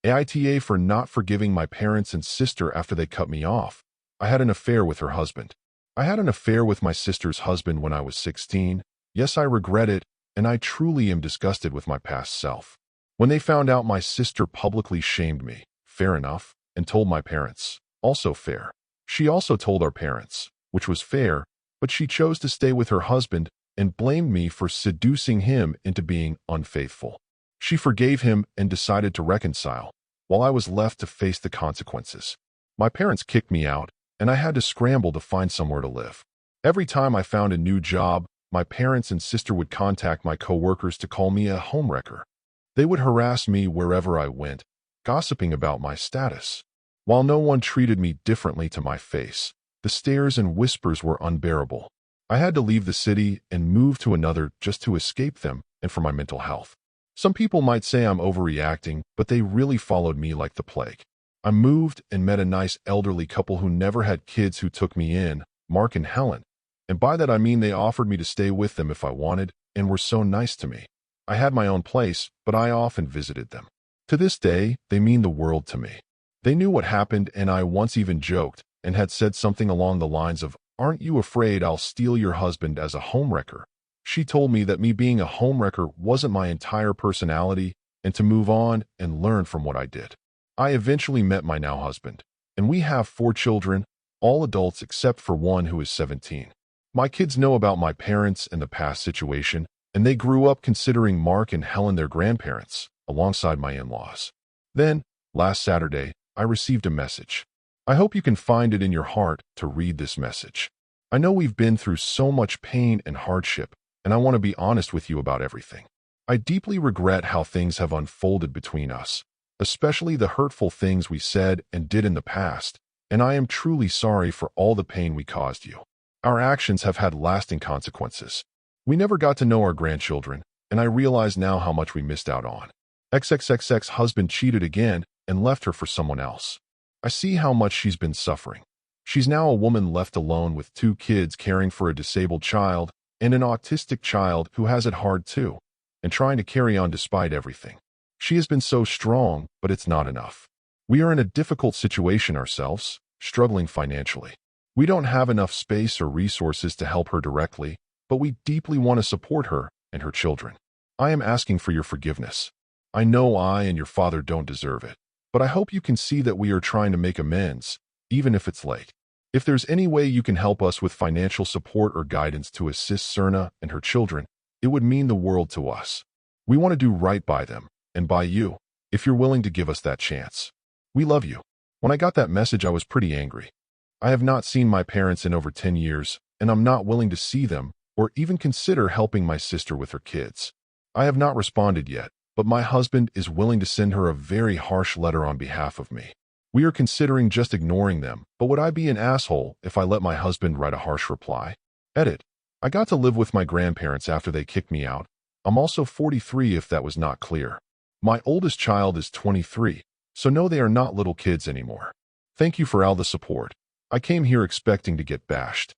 AITA for not forgiving my parents and sister after they cut me off. I had an affair with her husband. I had an affair with my sister's husband when I was 16. Yes, I regret it, and I truly am disgusted with my past self. When they found out, my sister publicly shamed me. Fair enough. And told my parents. Also fair. She also told our parents, which was fair, but she chose to stay with her husband and blamed me for seducing him into being unfaithful. She forgave him and decided to reconcile, while I was left to face the consequences. My parents kicked me out, and I had to scramble to find somewhere to live. Every time I found a new job, my parents and sister would contact my coworkers to call me a homewrecker. They would harass me wherever I went, gossiping about my status. While no one treated me differently to my face, the stares and whispers were unbearable. I had to leave the city and move to another just to escape them and for my mental health. Some people might say I'm overreacting, but they really followed me like the plague. I moved and met a nice elderly couple who never had kids who took me in, Mark and Helen. And by that I mean they offered me to stay with them if I wanted and were so nice to me. I had my own place, but I often visited them. To this day, they mean the world to me. They knew what happened, and I once even joked and had said something along the lines of, "Aren't you afraid I'll steal your husband as a homewrecker?" She told me that me being a homewrecker wasn't my entire personality and to move on and learn from what I did. I eventually met my now husband, and we have 4 children, all adults except for one who is 17. My kids know about my parents and the past situation, and they grew up considering Mark and Helen their grandparents, alongside my in-laws. Then, last Saturday, I received a message. I hope you can find it in your heart to read this message. I know we've been through so much pain and hardship, and I want to be honest with you about everything. I deeply regret how things have unfolded between us, especially the hurtful things we said and did in the past, and I am truly sorry for all the pain we caused you. Our actions have had lasting consequences. We never got to know our grandchildren, and I realize now how much we missed out on. XXXX husband cheated again and left her for someone else. I see how much she's been suffering. She's now a woman left alone with 2 kids, caring for a disabled child and an autistic child who has it hard too, and trying to carry on despite everything. She has been so strong, but it's not enough. We are in a difficult situation ourselves, struggling financially. We don't have enough space or resources to help her directly, but we deeply want to support her and her children. I am asking for your forgiveness. I know I and your father don't deserve it, but I hope you can see that we are trying to make amends, even if it's late. If there's any way you can help us with financial support or guidance to assist Serna and her children, it would mean the world to us. We want to do right by them, and by you, if you're willing to give us that chance. We love you. When I got that message, I was pretty angry. I have not seen my parents in over 10 years, and I'm not willing to see them or even consider helping my sister with her kids. I have not responded yet, but my husband is willing to send her a very harsh letter on behalf of me. We are considering just ignoring them, but would I be an asshole if I let my husband write a harsh reply? Edit. I got to live with my grandparents after they kicked me out. I'm also 43 if that was not clear. My oldest child is 23, so no, they are not little kids anymore. Thank you for all the support. I came here expecting to get bashed.